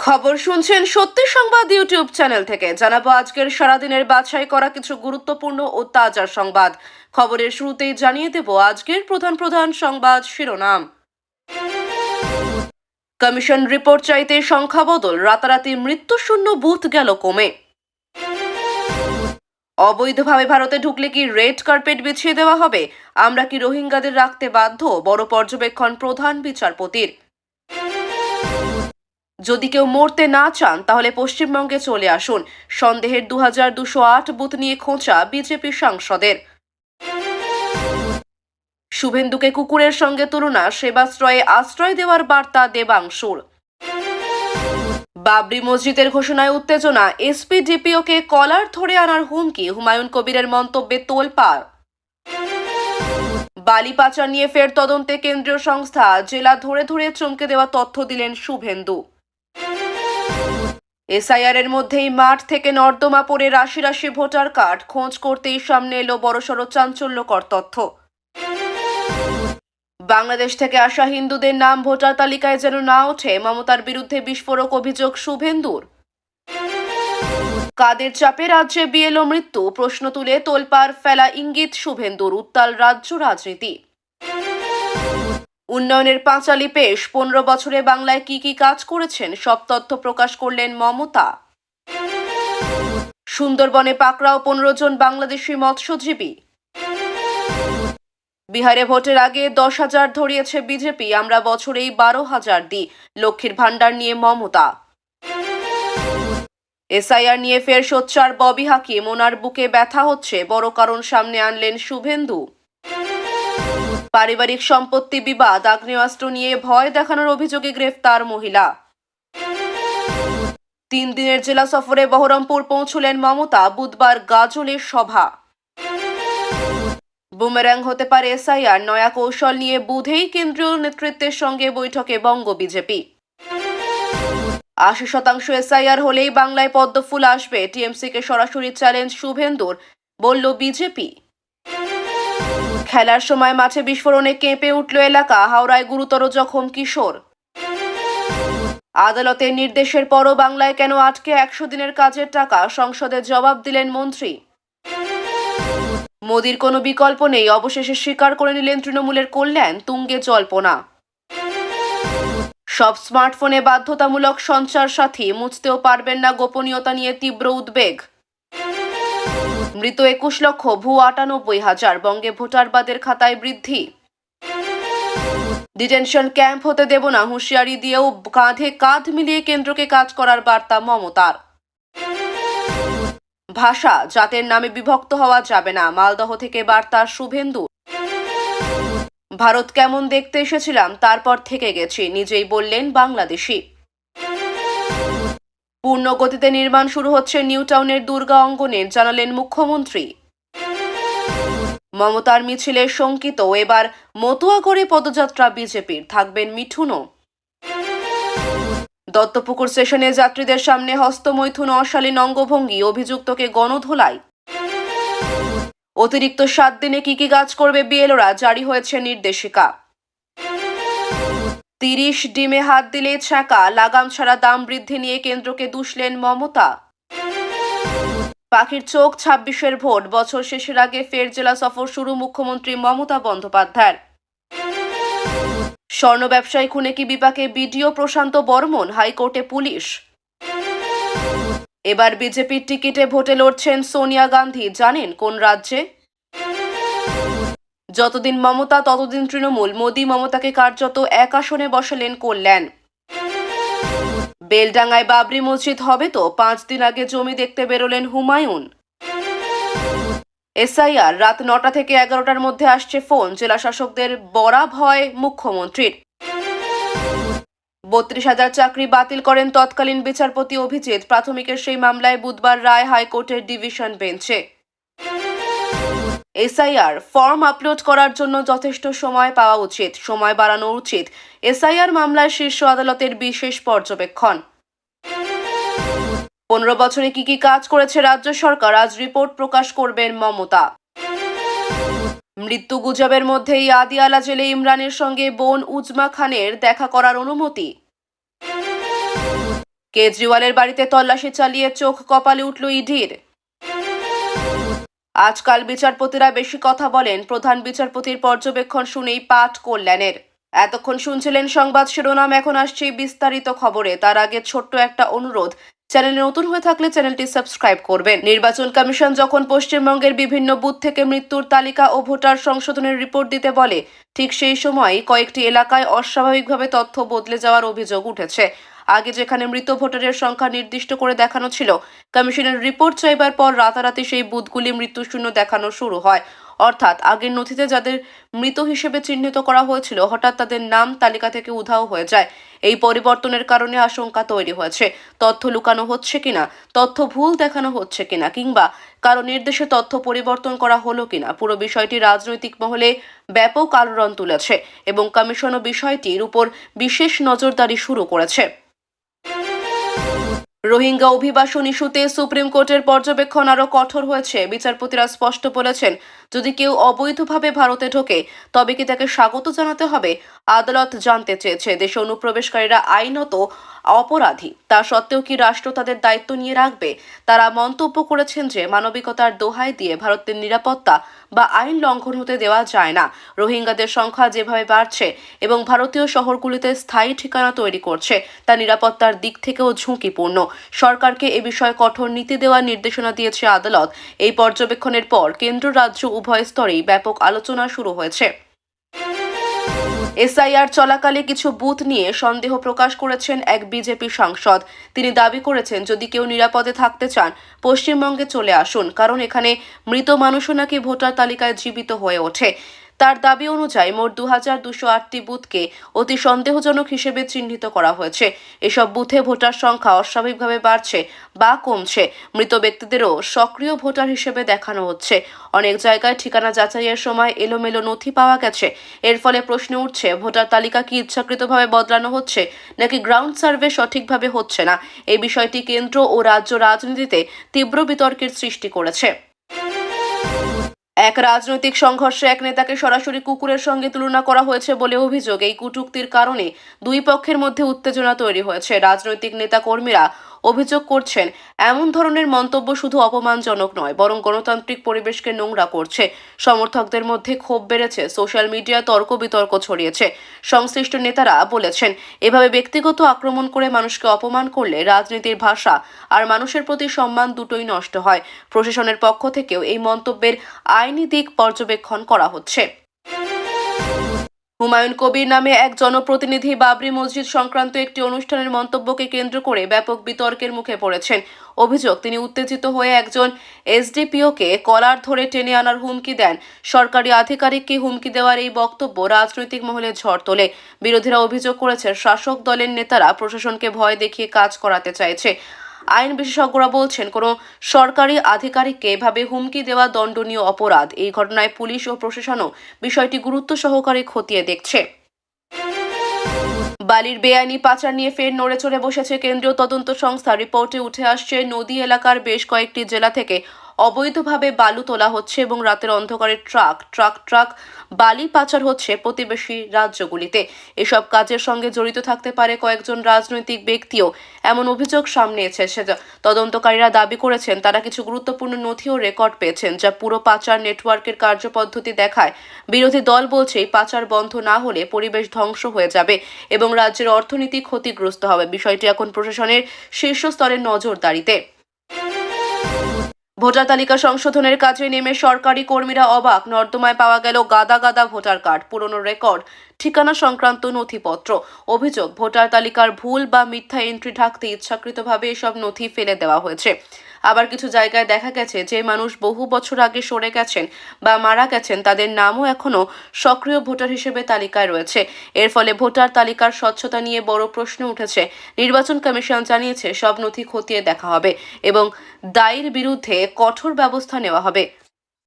খবর শুনছেন সত্যি সংবাদ ইউটিউব চ্যানেল থেকে। জানাবো আজকের সারাদিনের বাছাই করা কিছু গুরুত্বপূর্ণ ও তাজা সংবাদ। খবরের শুরুতেই জানিয়ে দেব আজকের প্রধান সংবাদ শিরোনাম। কমিশন রিপোর্ট চাইতে সংখ্যা বদল, রাতারাতি মৃত্যুশূন্য বুথ গেল কমে। অবৈধভাবে ভারতে ঢুকলে কি রেড কার্পেট বিছিয়ে দেওয়া হবে? আমরা কি রোহিঙ্গাদের রাখতে বাধ্য? বড় পর্যবেক্ষণ প্রধান বিচারপতির। যদি কেউ মরতে না চান তাহলে পশ্চিমবঙ্গে চলে আসুন, সন্দেহের 2208 বুথ নিয়ে খোঁচা বিজেপি সাংসদের। শুভেন্দুকে কুকুরের সঙ্গে তুলনা, সেবাশ্রয়ে আশ্রয় দেওয়ার বার্তা দেবাংশুর। বাবরি মসজিদের ঘোষণায় উত্তেজনা, এসপি ডিপিওকে কলার ধরে আনার হুমকি, হুমায়ুন কবিরের মন্তব্যে তোলপাড়। বালি পাচার নিয়ে ফের তদন্তে কেন্দ্রীয় সংস্থা, জেলা ধরে ধরে চমকে দেওয়া তথ্য দিলেন শুভেন্দু। এসআইআর এর মধ্যেই মাঠ থেকে নর্দমা পড়ে রাশি রাশি ভোটার কার্ড, খোঁজ করতেই সামনে এলো বড়সড় চাঞ্চল্যকর তথ্য। বাংলাদেশ থেকে আসা হিন্দুদের নাম ভোটার তালিকায় যেন না ওঠে, মমতার বিরুদ্ধে বিস্ফোরক অভিযোগ শুভেন্দুর। কাদের চাপে রাজ্যে বিএলও মৃত্যু, প্রশ্ন তুলে তোলপাড় ফেলা ইঙ্গিত শুভেন্দুর, উত্তাল রাজ্য রাজনীতি। উন্নয়নের পাঁচালী পেশ, 15 বছরে বাংলায় কি কি কাজ করেছেন সব তথ্য প্রকাশ করলেন মমতা। সুন্দরবনে পাকড়াও 15 জন বাংলাদেশি মৎস্যজীবী। বিহারে ভোটের আগে 10,000 ধরিয়েছে বিজেপি, আমরা বছরেই 12,000 দিই, লক্ষ্মীর ভান্ডার নিয়ে মমতা। এসআইআর নিয়ে ফের সোচ্চার ববি হাকিম, ওনার বুকে ব্যথা হচ্ছে, বড় কারণ সামনে আনলেন শুভেন্দু। পারিবারিক সম্পত্তি বিবাদ, আগ্নেয়াস্ত্র নিয়ে ভয় দেখানোর অভিযোগে গ্রেফতার মহিলা। 3 দিনের জেলা সফরে বহরমপুর পৌঁছলেন মমতা, বুধবার গাজলের সভা। বুমেরাং হতে পারে এসআইআর, নয়া কৌশল নিয়ে বুধেই কেন্দ্রীয় নেতৃত্বের সঙ্গে বৈঠকে বঙ্গ বিজেপি। 80% এসআইআর হলেই বাংলায় পদ্মফুল আসবে, টিএমসিকে সরাসরি চ্যালেঞ্জ শুভেন্দুর, বলল বিজেপি। খেলার সময় মাঠে বিস্ফোরণে কেঁপে উঠল এলাকা, হাওড়ায় গুরুতর জখম কিশোর। আদালতের নির্দেশের পরও বাংলায় কেন আটকে 100 দিনের কাজের টাকা, সংসদে জবাব দিলেন মন্ত্রী। মোদির কোনো বিকল্প নেই, অবশেষে স্বীকার করে নিলেন তৃণমূলের কল্যাণ, তুঙ্গে জল্পনা। সব স্মার্টফোনে বাধ্যতামূলক সঞ্চার সাথী, মুছতেও পারবেন না গোপনীয়তা নিয়ে তীব্র উদ্বেগ। মৃত 21 লক্ষ, ভুয়ো 98,000, বঙ্গে ভোটারবাদের খাতায় বৃদ্ধি। ডিটেনশন ক্যাম্প হতে দেব না, হুঁশিয়ারি দিয়েও কাঁধে কাঁধ মিলিয়ে কেন্দ্রকে কাজ করার বার্তা মমতার। ভাষা জাতের নামে বিভক্ত হওয়া যাবে না, মালদহ থেকে বার্তা শুভেন্দু। ভারত কেমন দেখতে এসেছিলাম, তারপর থেকে গেছি, নিজেই বললেন বাংলাদেশি। পূর্ণ গতিতে নির্মাণ শুরু হচ্ছে নিউ টাউনের দুর্গা অঙ্গনে, জানালেন মুখ্যমন্ত্রী। মমতার মিছিলে শঙ্কিত, এবার মতুয়াগড়ে পদযাত্রা বিজেপির, থাকবেন মিঠুনও। দত্তপুকুর স্টেশনে যাত্রীদের সামনে হস্তমৈথুন, অশালীন অঙ্গভঙ্গি, অভিযুক্তকে গণধোলাই। অতিরিক্ত 7 দিনে কি কি কাজ করবে বিএলওরা, জারি হয়েছে নির্দেশিকা। 30 ডিমে হাত দিলে ছ্যাঁকা, লাগাম ছাড়া দাম বৃদ্ধি নিয়ে কেন্দ্রকে দুষলেন মমতা। পাখির চোখ 26-এর ভোট, বছর শেষের আগে ফের জেলা সফর শুরু মুখ্যমন্ত্রী মমতা বন্দ্যোপাধ্যায়ের। স্বর্ণ ব্যবসায়ী খুনে কি বিপাকে বিডিও প্রশান্ত বর্মন, হাইকোর্টে পুলিশ। এবার বিজেপির টিকিটে ভোটে লড়ছেন সোনিয়া গান্ধী, জানেন কোন রাজ্যে? যতদিন মমতা ততদিন তৃণমূল, মোদি মমতাকে কার্যত এক আসনে বসালেন কল্যাণ। বেলডাঙ্গায় বাবরি মসজিদ হবে তো, 5 দিন আগে জমি দেখতে বেরোলেন হুমায়ুন। এসআইআর রাত 9টা থেকে 11টার মধ্যে আসছে ফোন, জেলা শাসকদের বড়া ভয় মুখ্যমন্ত্রীর। 32,000 চাকরি বাতিল করেন তৎকালীন বিচারপতি অভিজিৎ, প্রাথমিকের সেই মামলায় বুধবার রায় হাইকোর্টের ডিভিশন বেঞ্চে। এসআইআর ফর্ম আপলোড করার জন্য যথেষ্ট সময় পাওয়া উচিত, সময় বাড়ানো উচিত, এসআইআর মামলায় শীর্ষ আদালতের বিশেষ পর্যবেক্ষণ। 15 বছরে কি কি কাজ করেছে রাজ্য সরকার, আজ রিপোর্ট প্রকাশ করবেন মমতা। মৃত্যু গুজবের মধ্যেই আদিয়ালা জেলে ইমরানের সঙ্গে বোন উজমা খানের দেখা করার অনুমতি। কেজরিওয়ালের বাড়িতে তল্লাশি চালিয়ে চোখ কপালে উঠল ইডির। আজকাল বিচারপতিরা বেশি কথা বলেন, প্রধান বিচারপতির পর্যবেক্ষণ শুনেই পাঠ কল্যাণের। এতক্ষণ শুনছিলেন সংবাদ শিরোনাম, এখন আসছে বিস্তারিত খবরে। তার আগে ছোট্ট একটা অনুরোধ, চ্যানেলে নতুন হয়ে থাকলে চ্যানেলটি সাবস্ক্রাইব করবেন। নির্বাচন কমিশন যখন পশ্চিমবঙ্গের বিভিন্ন বুথ থেকে মৃত্যুর তালিকা ও ভোটার সংশোধনের রিপোর্ট দিতে বলে, ঠিক সেই সময় কয়েকটি এলাকায় অস্বাভাবিকভাবে তথ্য বদলে যাওয়ার অভিযোগ উঠেছে। আগে যেখানে মৃত ভোটারের সংখ্যা নির্দিষ্ট করে দেখানো ছিল, কমিশনের রিপোর্ট চাইবার পর রাতারাতি সেই বুথগুলি মৃত্যুশূন্য দেখানো শুরু হয়। অর্থাৎ আগের নথিতে যাদের মৃত হিসেবে চিহ্নিত করা হয়েছিল, হঠাৎ তাদের নাম তালিকা থেকে উধাও হয়ে যায়। এই পরিবর্তনের কারণে আশঙ্কা তৈরি হয়েছে, তথ্য লুকানো হচ্ছে কিনা, তথ্য ভুল দেখানো হচ্ছে কিনা, কিংবা কারো নির্দেশে তথ্য পরিবর্তন করা হলো কিনা। পুরো বিষয়টি রাজনৈতিক মহলে ব্যাপক আলোড়ন তুলেছে এবং কমিশনও বিষয়টির উপর বিশেষ নজরদারি শুরু করেছে। রোহিঙ্গা অভিবাসন ইস্যুতে সুপ্রিম কোর্টের পর্যবেক্ষণ আরও কঠোর হয়েছে। বিচারপতিরা স্পষ্ট বলেছেন, যদি কেউ অবৈধভাবে ভারতে ঢোকে তবে কি তাকে স্বাগত জানাতে হবে। আদালত জানতে চেয়েছে, দেশে অনুপ্রবেশকারীরা আইনত অপরাধী, তা সত্ত্বেও কি রাষ্ট্র তাদের দায়িত্ব নিয়ে রাখবে। তারা মন্তব্য করেছেন যে মানবিকতার দোহাই দিয়ে ভারতের নিরাপত্তা বা আইন লঙ্ঘন হতে দেওয়া যায় না। রোহিঙ্গাদের সংখ্যা যেভাবে বাড়ছে এবং ভারতীয় শহরগুলিতে স্থায়ী ঠিকানা তৈরি করছে, তা নিরাপত্তার দিক থেকেও ঝুঁকিপূর্ণ। সরকারকে এ বিষয়ে কঠোর নীতি দেওয়ার নির্দেশনা দিয়েছে আদালত। এই পর্যবেক্ষণের পর কেন্দ্র রাজ্য উভয় স্তরেই ব্যাপক আলোচনা শুরু হয়েছে। এসআইআর চলাকালে কিছু বুথ নিয়ে সন্দেহ প্রকাশ করেছেন এক বিজেপি সাংসদ। তিনি দাবি করেছেন, যদি কেউ নিরাপদে থাকতে চান পশ্চিমবঙ্গে চলে আসুন, কারণ এখানে মৃত মানুষও নাকি ভোটার তালিকায় জীবিত হয়ে ওঠে। তার দাবি অনুযায়ী মোট 2208টি বুথকে অতি সন্দেহজনক হিসেবে চিহ্নিত করা হয়েছে। এসব বুথে ভোটার সংখ্যা অস্বাভাবিকভাবে বাড়ছে বা কমছে। মৃত ব্যক্তিদেরও সক্রিয় ভোটার হিসেবে দেখানো হচ্ছে। অনেক জায়গায় ঠিকানা যাচাইয়ের সময় এলোমেলো নথি পাওয়া গেছে। এর ফলে প্রশ্ন উঠছে, ভোটার তালিকা কি ইচ্ছাকৃতভাবে বদলানো হচ্ছে নাকি গ্রাউন্ড সার্ভে সঠিকভাবে হচ্ছে না। এই বিষয়টি কেন্দ্র ও রাজ্য রাজনীতিতে তীব্র বিতর্কের সৃষ্টি করেছে। এক রাজনৈতিক সংঘর্ষে এক নেতাকে সরাসরি কুকুরের সঙ্গে তুলনা করা হয়েছে বলে অভিযোগ। এই কটূক্তির কারণে দুই পক্ষের মধ্যে উত্তেজনা তৈরি হয়েছে। রাজনৈতিক নেতা কর্মীরা অভিযোগ করছেন, এমন ধরনের মন্তব্য শুধু অপমানজনক নয়, বরং গণতান্ত্রিক পরিবেশকে নোংরা করছে। সমর্থকদের মধ্যে ক্ষোভ বেড়েছে, সোশ্যাল মিডিয়ায় তর্ক বিতর্ক ছড়িয়েছে। সংশ্লিষ্ট নেতারা বলেছেন, এভাবে ব্যক্তিগত আক্রমণ করে মানুষকে অপমান করলে রাজনীতির ভাষা আর মানুষের প্রতি সম্মান দুটোই নষ্ট হয়। প্রশাসনের পক্ষ থেকেও এই মন্তব্যের আইনি দিক পর্যবেক্ষণ করা হচ্ছে। হুমায়ুন কবির নামে এক জনপ্রতিনিধি বাবরি মসজিদ সংক্রান্ত একটি অনুষ্ঠানের মন্তব্যকে কেন্দ্র করে ব্যাপক বিতর্কের মুখে পড়েছেন। অভিযোগ, তিনি উত্তেজিত হয়ে একজন এসডিপিওকে কলার ধরে টেনে আনার হুমকি দেন। সরকারি আধিকারিককে হুমকি দেওয়ার এই বক্তব্য রাজনৈতিক মহলে ঝড় তোলে। বিরোধীরা অভিযোগ করেছে, শাসক দলের নেতারা প্রশাসনকে ভয় দেখিয়ে কাজ করাতে চাইছে। আইন বিশেষজ্ঞরা বলছেন, কোনো সরকারি আধিকারিককে এভাবে হুমকি দেওয়া দণ্ডনীয় অপরাধ। এই ঘটনায় পুলিশ ও প্রশাসনও বিষয়টি গুরুত্ব সহকারে খতিয়ে দেখছে। বালির বেআইনি পাচার নিয়ে ফের নড়ে চড়ে বসেছে কেন্দ্রীয় তদন্ত সংস্থা। রিপোর্টে উঠে আসছে, নদী এলাকার বেশ কয়েকটি জেলা থেকে অবৈধভাবে বালু তোলা হচ্ছে এবং রাতের অন্ধকারে ট্রাক বালি পাচার হচ্ছে প্রতিবেশী রাজ্যগুলিতে। এসব কাজের সঙ্গে জড়িত থাকতে পারে কয়েকজন রাজনৈতিক ব্যক্তিও, এমন অভিযোগ সামনে এসেছে। তদন্তকারীরা দাবি করেছেন, তারা কিছু গুরুত্বপূর্ণ নথি ও রেকর্ড পেয়েছেন, যা পুরো পাচার নেটওয়ার্কের কার্যপদ্ধতি দেখায়। বিরোধী দল বলছে, এই পাচার বন্ধ না হলে পরিবেশ ধ্বংস হয়ে যাবে এবং রাজ্যের অর্থনীতি ক্ষতিগ্রস্ত হবে। বিষয়টি এখন প্রশাসনের শীর্ষ স্তরের নজরদারিতে। ভোটার তালিকা সংশোধনের কাজে নেমে সরকারি কর্মীরা অবাক। নর্দমায় পাওয়া গেল গাদা ভোটার কার্ড, পুরনো রেকর্ড, ঠিকানা সংক্রান্ত নথিপত্র। অভিযোগ, ভোটার তালিকার ভুল বা মিথ্যা এন্ট্রি ঢাকতে ইচ্ছাকৃতভাবে এসব নথি ফেলে দেওয়া হয়েছে। আবার কিছু জায়গায় দেখা গেছে, যে মানুষ বহু বছর আগে সরে গেছেন বা মারা গেছেন, তাদের নামও এখনও সক্রিয় ভোটার হিসেবে তালিকায় রয়েছে। এর ফলে ভোটার তালিকার স্বচ্ছতা নিয়ে বড় প্রশ্ন উঠেছে। নির্বাচন কমিশন জানিয়েছে, সব নথি খতিয়ে দেখা হবে এবং দায়ের বিরুদ্ধে কঠোর ব্যবস্থা নেওয়া হবে।